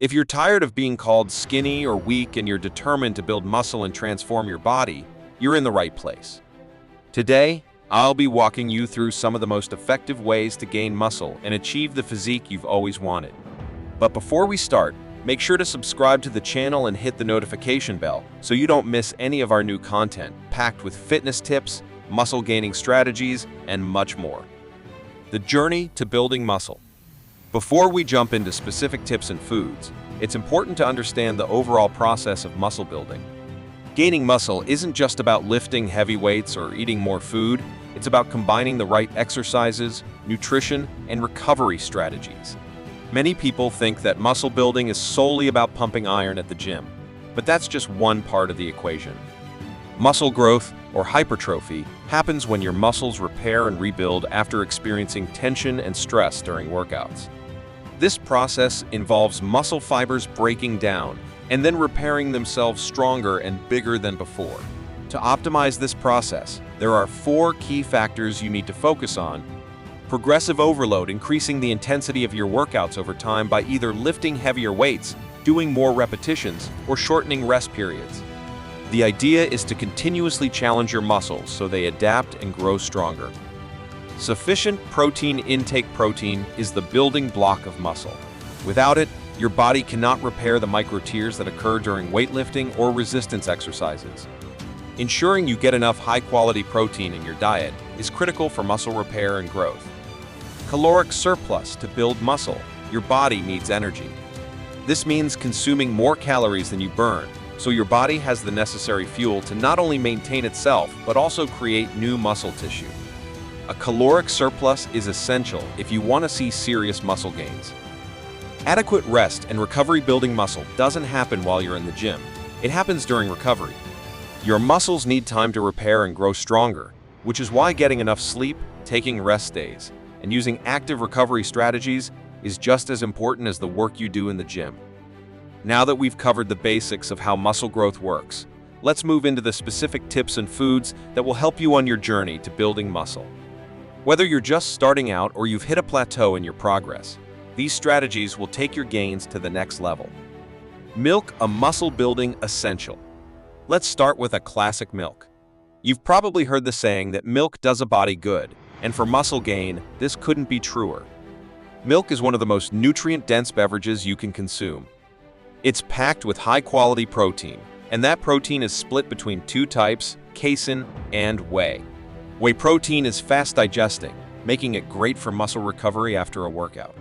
If you're tired of being called skinny or weak and you're determined to build muscle and transform your body, you're in the right place. Today, I'll be walking you through some of the most effective ways to gain muscle and achieve the physique you've always wanted. But before we start, make sure to subscribe to the channel and hit the notification bell so you don't miss any of our new content, packed with fitness tips, muscle gaining strategies, and much more. The journey to building muscle. Before we jump into specific tips and foods, it's important to understand the overall process of muscle building. Gaining muscle isn't just about lifting heavy weights or eating more food, it's about combining the right exercises, nutrition, and recovery strategies. Many people think that muscle building is solely about pumping iron at the gym, but that's just one part of the equation. Muscle growth, or hypertrophy, happens when your muscles repair and rebuild after experiencing tension and stress during workouts. This process involves muscle fibers breaking down and then repairing themselves stronger and bigger than before. To optimize this process, there are 4 key factors you need to focus on. Progressive overload, increasing the intensity of your workouts over time by either lifting heavier weights, doing more repetitions, or shortening rest periods. The idea is to continuously challenge your muscles so they adapt and grow stronger. Sufficient protein intake. Protein is the building block of muscle. Without it, your body cannot repair the micro tears that occur during weightlifting or resistance exercises. Ensuring you get enough high-quality protein in your diet is critical for muscle repair and growth. Caloric surplus. To build muscle, your body needs energy. This means consuming more calories than you burn, so your body has the necessary fuel to not only maintain itself, but also create new muscle tissue. A caloric surplus is essential if you want to see serious muscle gains. Adequate rest and recovery. Building muscle doesn't happen while you're in the gym. It happens during recovery. Your muscles need time to repair and grow stronger, which is why getting enough sleep, taking rest days, and using active recovery strategies is just as important as the work you do in the gym. Now that we've covered the basics of how muscle growth works, let's move into the specific tips and foods that will help you on your journey to building muscle. Whether you're just starting out or you've hit a plateau in your progress, these strategies will take your gains to the next level. Milk, a muscle-building essential. Let's start with a classic: milk. You've probably heard the saying that milk does a body good, and for muscle gain, this couldn't be truer. Milk is one of the most nutrient-dense beverages you can consume. It's packed with high-quality protein, and that protein is split between 2 types, casein and whey. Whey protein is fast-digesting, making it great for muscle recovery after a workout.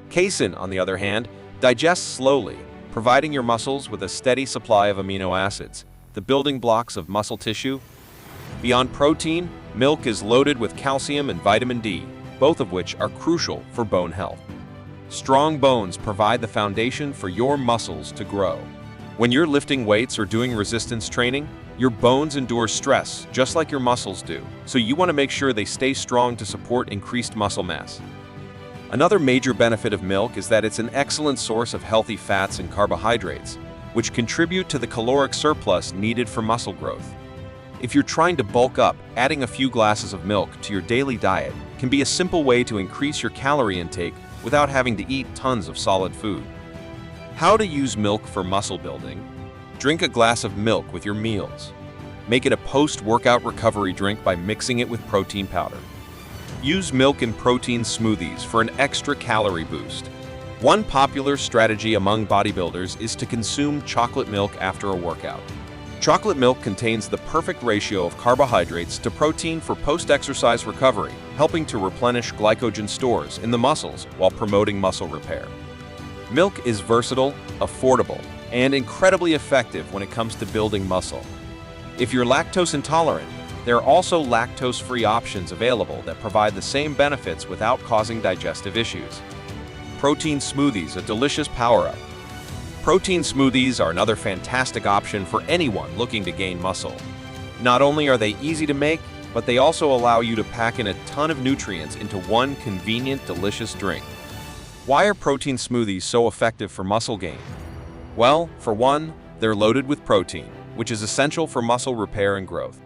Casein, on the other hand, digests slowly, providing your muscles with a steady supply of amino acids, the building blocks of muscle tissue. Beyond protein, milk is loaded with calcium and vitamin D, both of which are crucial for bone health. Strong bones provide the foundation for your muscles to grow. When you're lifting weights or doing resistance training, your bones endure stress just like your muscles do, so you want to make sure they stay strong to support increased muscle mass. Another major benefit of milk is that it's an excellent source of healthy fats and carbohydrates, which contribute to the caloric surplus needed for muscle growth. If you're trying to bulk up, adding a few glasses of milk to your daily diet can be a simple way to increase your calorie intake without having to eat tons of solid food. How to use milk for muscle building. Drink a glass of milk with your meals. Make it a post-workout recovery drink by mixing it with protein powder. Use milk in protein smoothies for an extra calorie boost. One popular strategy among bodybuilders is to consume chocolate milk after a workout. Chocolate milk contains the perfect ratio of carbohydrates to protein for post-exercise recovery, helping to replenish glycogen stores in the muscles while promoting muscle repair. Milk is versatile, affordable, and incredibly effective when it comes to building muscle. If you're lactose intolerant, there are also lactose-free options available that provide the same benefits without causing digestive issues. Protein smoothies, a delicious power-up. Protein smoothies are another fantastic option for anyone looking to gain muscle. Not only are they easy to make, but they also allow you to pack in a ton of nutrients into one convenient, delicious drink. Why are protein smoothies so effective for muscle gain? Well, for one, they're loaded with protein, which is essential for muscle repair and growth.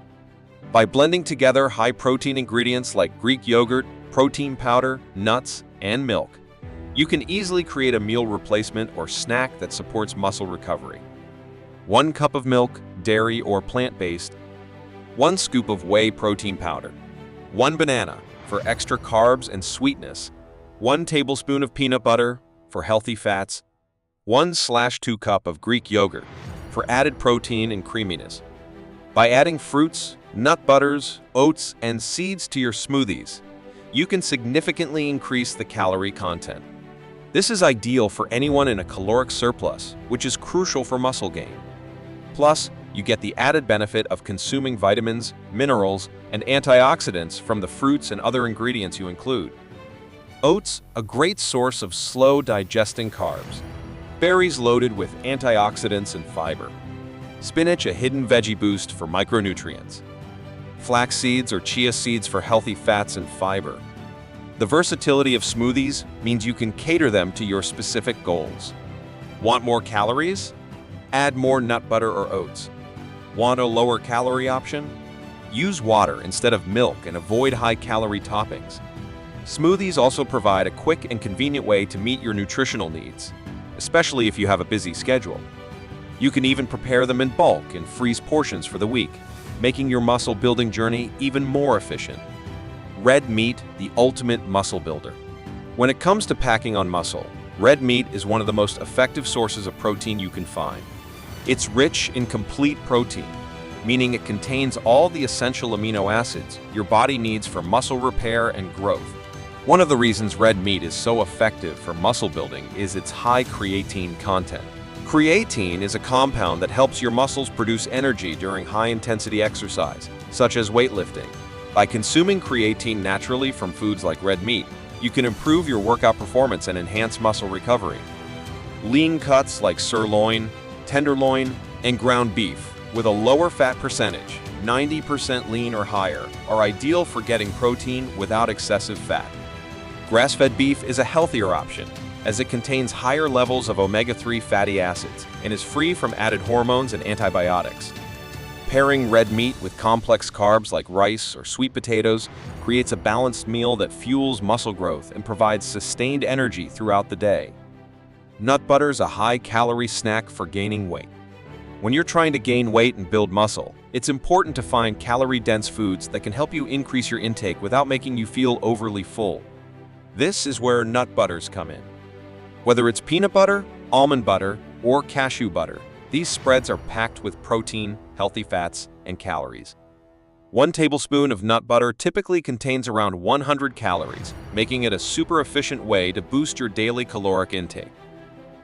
By blending together high-protein ingredients like Greek yogurt, protein powder, nuts, and milk, You can easily create a meal replacement or snack that supports muscle recovery. 1 cup of milk, dairy or plant-based, 1 scoop of whey protein powder, 1 banana for extra carbs and sweetness, 1 tablespoon of peanut butter for healthy fats, 1/2 cup of Greek yogurt for added protein and creaminess. By adding fruits, nut butters, oats, and seeds to your smoothies, you can significantly increase the calorie content. This is ideal for anyone in a caloric surplus, which is crucial for muscle gain. Plus, you get the added benefit of consuming vitamins, minerals, and antioxidants from the fruits and other ingredients you include. Oats, a great source of slow-digesting carbs. Berries loaded with antioxidants and fiber. Spinach, a hidden veggie boost for micronutrients. Flax seeds or chia seeds for healthy fats and fiber. The versatility of smoothies means you can cater them to your specific goals. Want more calories? Add more nut butter or oats. Want a lower calorie option? Use water instead of milk and avoid high-calorie toppings. Smoothies also provide a quick and convenient way to meet your nutritional needs, especially if you have a busy schedule. You can even prepare them in bulk and freeze portions for the week, making your muscle-building journey even more efficient. Red meat, the ultimate muscle builder. When it comes to packing on muscle, red meat is one of the most effective sources of protein you can find. It's rich in complete protein, meaning it contains all the essential amino acids your body needs for muscle repair and growth. One of the reasons red meat is so effective for muscle building is its high creatine content. Creatine is a compound that helps your muscles produce energy during high-intensity exercise, such as weightlifting. By consuming creatine naturally from foods like red meat, you can improve your workout performance and enhance muscle recovery. Lean cuts like sirloin, tenderloin, and ground beef, with a lower fat percentage, 90% lean or higher, are ideal for getting protein without excessive fat. Grass-fed beef is a healthier option, as it contains higher levels of omega-3 fatty acids and is free from added hormones and antibiotics. Pairing red meat with complex carbs like rice or sweet potatoes creates a balanced meal that fuels muscle growth and provides sustained energy throughout the day. Nut butter is a high-calorie snack for gaining weight. When you're trying to gain weight and build muscle, it's important to find calorie-dense foods that can help you increase your intake without making you feel overly full. This is where nut butters come in. Whether it's peanut butter, almond butter, or cashew butter, these spreads are packed with protein, healthy fats, and calories. 1 tablespoon of nut butter typically contains around 100 calories, making it a super efficient way to boost your daily caloric intake.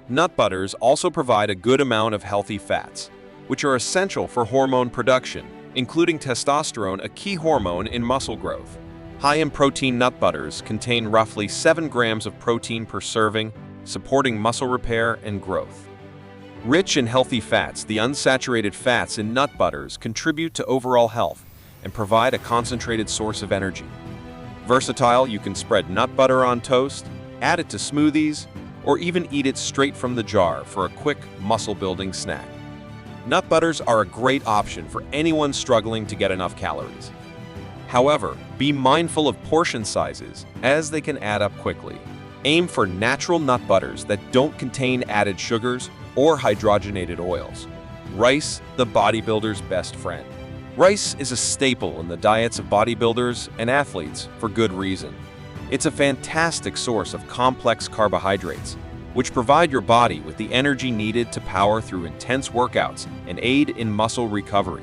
Nut butters also provide a good amount of healthy fats, which are essential for hormone production, including testosterone, a key hormone in muscle growth. High in protein nut butters contain roughly 7 grams of protein per serving, supporting muscle repair and growth. Rich in healthy fats, the unsaturated fats in nut butters contribute to overall health and provide a concentrated source of energy. Versatile, you can spread nut butter on toast, add it to smoothies, or even eat it straight from the jar for a quick muscle-building snack. Nut butters are a great option for anyone struggling to get enough calories. However, be mindful of portion sizes, as they can add up quickly. Aim for natural nut butters that don't contain added sugars or hydrogenated oils. Rice, the bodybuilder's best friend. Rice is a staple in the diets of bodybuilders and athletes for good reason. It's a fantastic source of complex carbohydrates, which provide your body with the energy needed to power through intense workouts and aid in muscle recovery.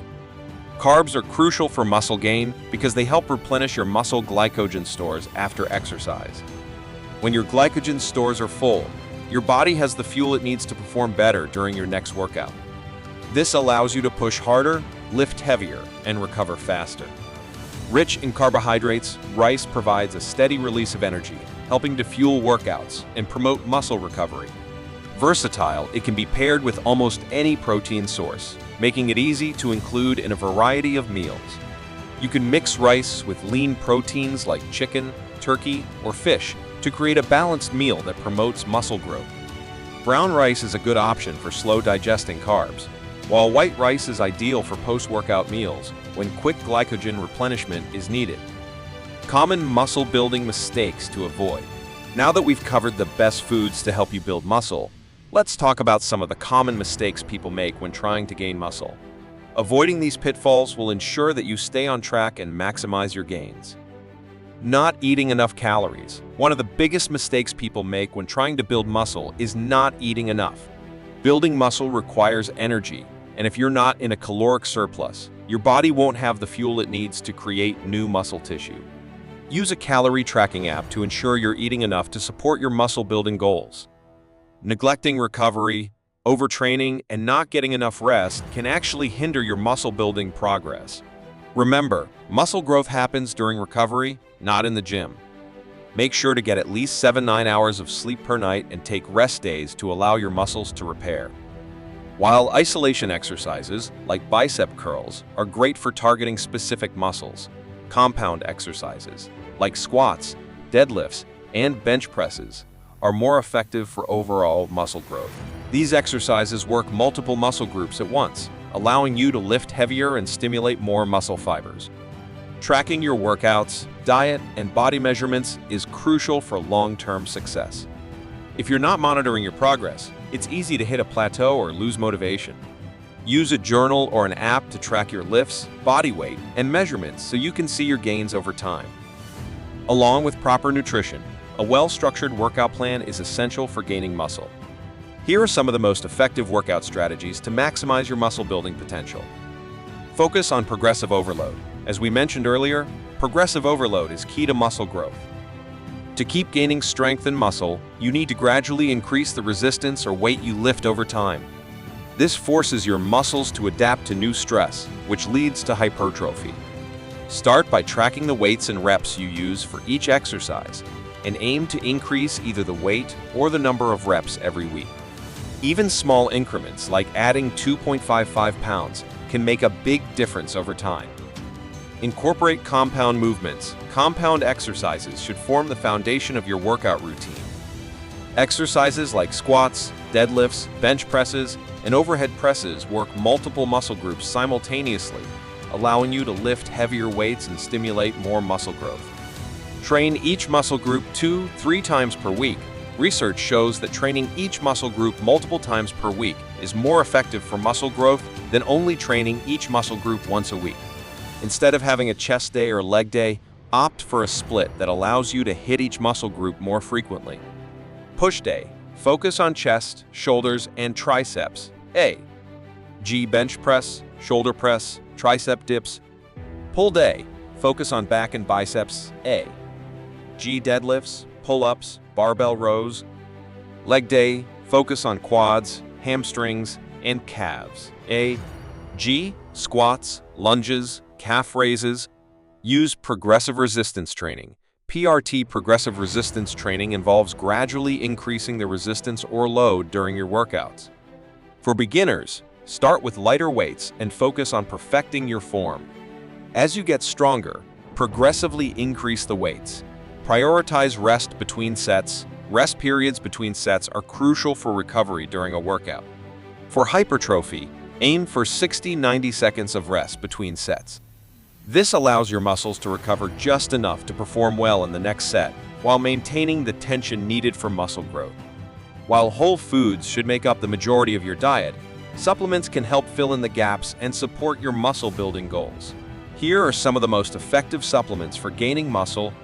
Carbs are crucial for muscle gain because they help replenish your muscle glycogen stores after exercise. When your glycogen stores are full, your body has the fuel it needs to perform better during your next workout. This allows you to push harder, lift heavier, and recover faster. Rich in carbohydrates, rice provides a steady release of energy, helping to fuel workouts and promote muscle recovery. Versatile, it can be paired with almost any protein source, making it easy to include in a variety of meals. You can mix rice with lean proteins like chicken, turkey, or fish to create a balanced meal that promotes muscle growth. Brown rice is a good option for slow-digesting carbs, while white rice is ideal for post-workout meals when quick glycogen replenishment is needed. Common muscle-building mistakes to avoid. Now that we've covered the best foods to help you build muscle, let's talk about some of the common mistakes people make when trying to gain muscle. Avoiding these pitfalls will ensure that you stay on track and maximize your gains. Not eating enough calories. One of the biggest mistakes people make when trying to build muscle is not eating enough. Building muscle requires energy, and if you're not in a caloric surplus, your body won't have the fuel it needs to create new muscle tissue. Use a calorie tracking app to ensure you're eating enough to support your muscle building goals. Neglecting recovery, overtraining, and not getting enough rest can actually hinder your muscle building progress. Remember, muscle growth happens during recovery, not in the gym. Make sure to get at least 7-9 hours of sleep per night and take rest days to allow your muscles to repair. While isolation exercises, like bicep curls, are great for targeting specific muscles, compound exercises, like squats, deadlifts, and bench presses, are more effective for overall muscle growth. These exercises work multiple muscle groups at once, allowing you to lift heavier and stimulate more muscle fibers. Tracking your workouts, diet, and body measurements is crucial for long-term success. If you're not monitoring your progress, it's easy to hit a plateau or lose motivation. Use a journal or an app to track your lifts, body weight, and measurements so you can see your gains over time. Along with proper nutrition, a well-structured workout plan is essential for gaining muscle. Here are some of the most effective workout strategies to maximize your muscle building potential. Focus on progressive overload. As we mentioned earlier, progressive overload is key to muscle growth. To keep gaining strength and muscle, you need to gradually increase the resistance or weight you lift over time. This forces your muscles to adapt to new stress, which leads to hypertrophy. Start by tracking the weights and reps you use for each exercise, and aim to increase either the weight or the number of reps every week. Even small increments, like adding 2.55 pounds, can make a big difference over time. Incorporate compound movements. Compound exercises should form the foundation of your workout routine. Exercises like squats, deadlifts, bench presses, and overhead presses work multiple muscle groups simultaneously, allowing you to lift heavier weights and stimulate more muscle growth. Train each muscle group 2-3 times per week. Research shows that training each muscle group multiple times per week is more effective for muscle growth than only training each muscle group once a week. Instead of having a chest day or leg day, opt for a split that allows you to hit each muscle group more frequently. Push day. Focus on chest, shoulders, and triceps. A. G bench press, shoulder press, tricep dips. Pull day. Focus on back and biceps. A. G deadlifts, pull-ups, barbell rows. Leg day. Focus on quads, hamstrings, and calves. A. G squats, lunges, calf raises. Use progressive resistance training. PRT progressive resistance training involves gradually increasing the resistance or load during your workouts. For beginners, start with lighter weights and focus on perfecting your form. As you get stronger, progressively increase the weights. Prioritize rest between sets. Rest periods between sets are crucial for recovery during a workout. For hypertrophy, aim for 60-90 seconds of rest between sets. This allows your muscles to recover just enough to perform well in the next set, while maintaining the tension needed for muscle growth. While whole foods should make up the majority of your diet, supplements can help fill in the gaps and support your muscle building goals. Here are some of the most effective supplements for gaining muscle.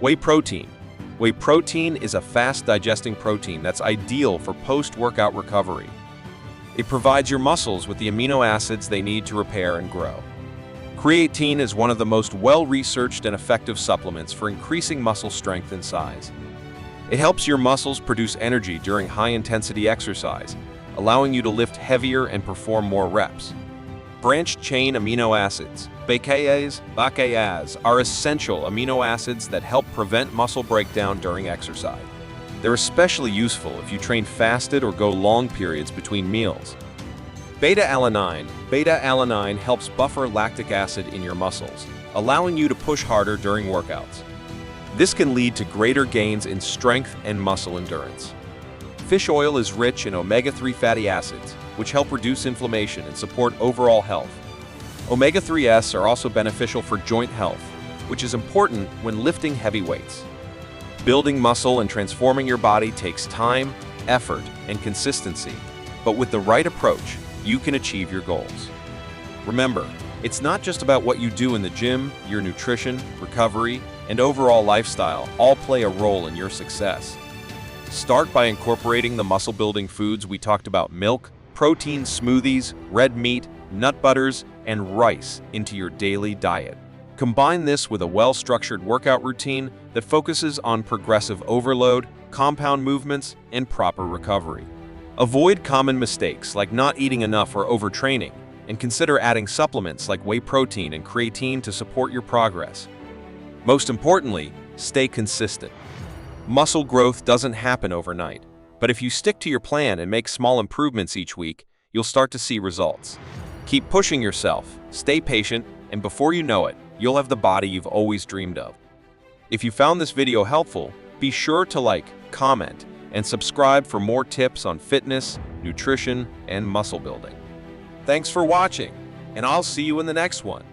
Whey protein. Whey protein is a fast-digesting protein that's ideal for post-workout recovery. It provides your muscles with the amino acids they need to repair and grow. Creatine is one of the most well-researched and effective supplements for increasing muscle strength and size. It helps your muscles produce energy during high-intensity exercise, allowing you to lift heavier and perform more reps. Branched-chain amino acids, BCAAs, are essential amino acids that help prevent muscle breakdown during exercise. They're especially useful if you train fasted or go long periods between meals. Beta-alanine. Beta-alanine helps buffer lactic acid in your muscles, allowing you to push harder during workouts. This can lead to greater gains in strength and muscle endurance. Fish oil is rich in omega-3 fatty acids, which help reduce inflammation and support overall health. Omega-3s are also beneficial for joint health, which is important when lifting heavy weights. Building muscle and transforming your body takes time, effort, and consistency, but with the right approach, you can achieve your goals. Remember, it's not just about what you do in the gym. Your nutrition, recovery, and overall lifestyle all play a role in your success. Start by incorporating the muscle-building foods we talked about: milk, protein smoothies, red meat, nut butters, and rice into your daily diet. Combine this with a well-structured workout routine that focuses on progressive overload, compound movements, and proper recovery. Avoid common mistakes like not eating enough or overtraining, and consider adding supplements like whey protein and creatine to support your progress. Most importantly, stay consistent. Muscle growth doesn't happen overnight, but if you stick to your plan and make small improvements each week, you'll start to see results. Keep pushing yourself, stay patient, and before you know it, you'll have the body you've always dreamed of. If you found this video helpful, be sure to like, comment, and subscribe for more tips on fitness, nutrition, and muscle building. Thanks for watching, and I'll see you in the next one.